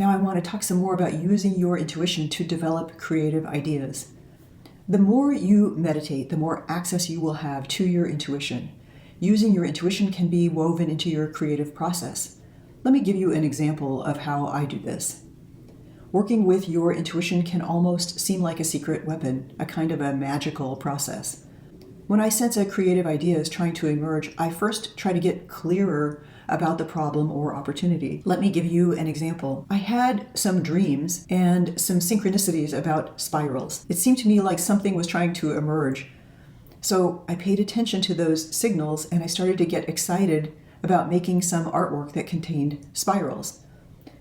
Now I want to talk some more about using your intuition to develop creative ideas. The more you meditate, the more access you will have to your intuition. Using your intuition can be woven into your creative process. Let me give you an example of how I do this. Working with your intuition can almost seem like a secret weapon, a kind of a magical process. When I sense a creative idea is trying to emerge, I first try to get clearer about the problem or opportunity. Let me give you an example. I had some dreams and some synchronicities about spirals. It seemed to me like something was trying to emerge. So I paid attention to those signals and I started to get excited about making some artwork that contained spirals.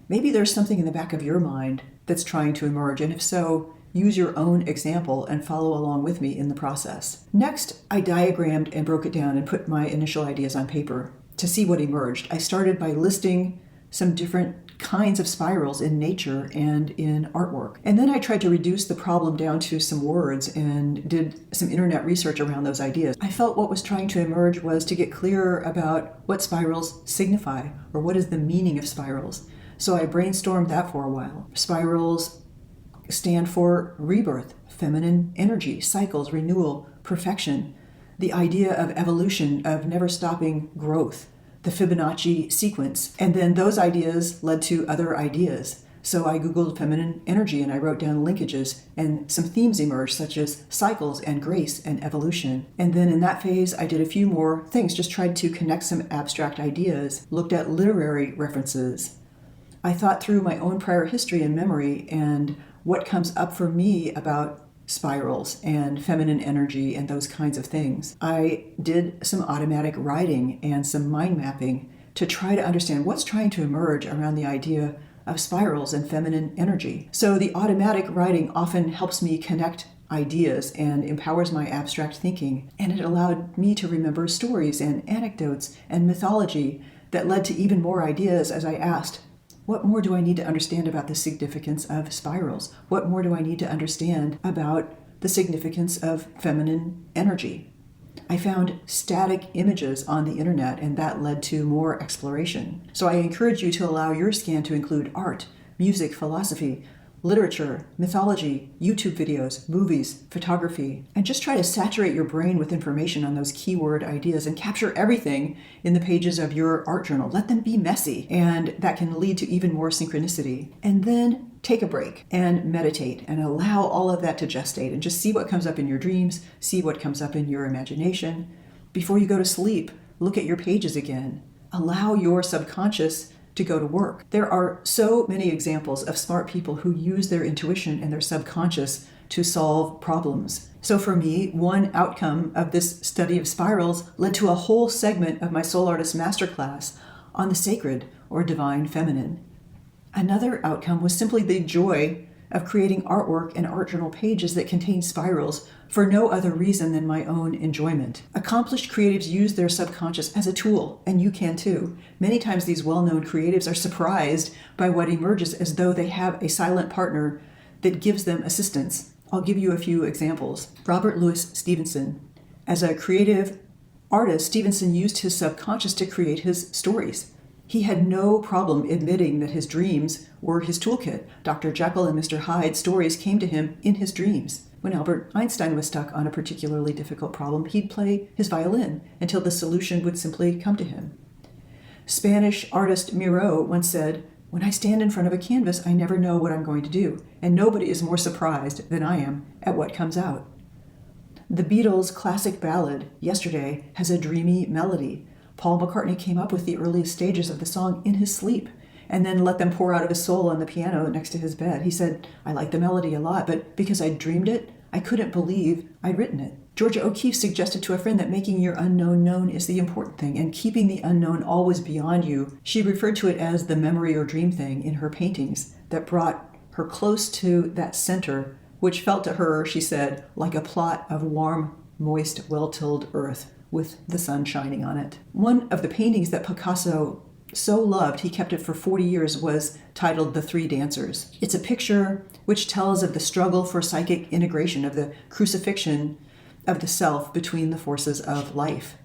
Maybe there's something in the back of your mind that's trying to emerge, and if so, use your own example and follow along with me in the process. Next, I diagrammed and broke it down and put my initial ideas on paper to see what emerged. I started by listing some different kinds of spirals in nature and in artwork. And then I tried to reduce the problem down to some words and did some internet research around those ideas. I felt what was trying to emerge was to get clearer about what spirals signify, or what is the meaning of spirals. So I brainstormed that for a while. Spirals stand for rebirth, feminine energy, cycles, renewal, perfection, the idea of evolution, of never stopping growth, the Fibonacci sequence. And then those ideas led to other ideas. So I Googled feminine energy and I wrote down linkages, and some themes emerged, such as cycles and grace and evolution. And then in that phase, I did a few more things, just tried to connect some abstract ideas, looked at literary references. I thought through my own prior history and memory and what comes up for me about spirals and feminine energy and those kinds of things. I did some automatic writing and some mind mapping to try to understand what's trying to emerge around the idea of spirals and feminine energy. So the automatic writing often helps me connect ideas and empowers my abstract thinking, and it allowed me to remember stories and anecdotes and mythology that led to even more ideas as I asked, what more do I need to understand about the significance of spirals? What more do I need to understand about the significance of feminine energy? I found static images on the internet, and that led to more exploration. So I encourage you to allow your scan to include art, music, philosophy, literature, mythology, YouTube videos, movies, photography, and just try to saturate your brain with information on those keyword ideas and capture everything in the pages of your art journal. Let them be messy, and that can lead to even more synchronicity. And then take a break and meditate and allow all of that to gestate and just see what comes up in your dreams, see what comes up in your imagination. Before you go to sleep, look at your pages again. Allow your subconscious to go to work. There are so many examples of smart people who use their intuition and their subconscious to solve problems. So for me, one outcome of this study of spirals led to a whole segment of my Soul Artist Masterclass on the sacred or divine feminine. Another outcome was simply the joy of creating artwork and art journal pages that contain spirals for no other reason than my own enjoyment. Accomplished creatives use their subconscious as a tool, and you can too. Many times these well-known creatives are surprised by what emerges, as though they have a silent partner that gives them assistance. I'll give you a few examples. Robert Louis Stevenson. As a creative artist, Stevenson used his subconscious to create his stories. He had no problem admitting that his dreams were his toolkit. Dr. Jekyll and Mr. Hyde stories came to him in his dreams. When Albert Einstein was stuck on a particularly difficult problem, he'd play his violin until the solution would simply come to him. Spanish artist Miro once said, "When I stand in front of a canvas, I never know what I'm going to do, and nobody is more surprised than I am at what comes out." The Beatles' classic ballad, Yesterday, has a dreamy melody. Paul McCartney came up with the earliest stages of the song in his sleep and then let them pour out of his soul on the piano next to his bed. He said, "I like the melody a lot, but because I dreamed it, I couldn't believe I'd written it." Georgia O'Keeffe suggested to a friend that making your unknown known is the important thing and keeping the unknown always beyond you. She referred to it as the memory or dream thing in her paintings that brought her close to that center, which felt to her, she said, like a plot of warm, moist, well-tilled earth with the sun shining on it. One of the paintings that Picasso so loved, he kept it for 40 years, was titled The Three Dancers. It's a picture which tells of the struggle for psychic integration, of the crucifixion of the self between the forces of life.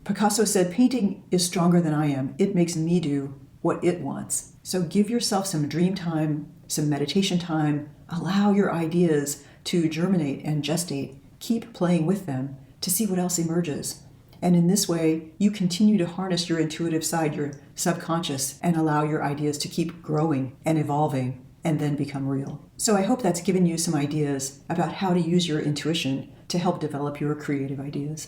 Picasso said, "Painting is stronger than I am. It makes me do what it wants. So give yourself some dream time, some meditation time. Allow your ideas to germinate and gestate. Keep playing with them to see what else emerges. And in this way, you continue to harness your intuitive side, your subconscious, and allow your ideas to keep growing and evolving and then become real. So I hope that's given you some ideas about how to use your intuition to help develop your creative ideas.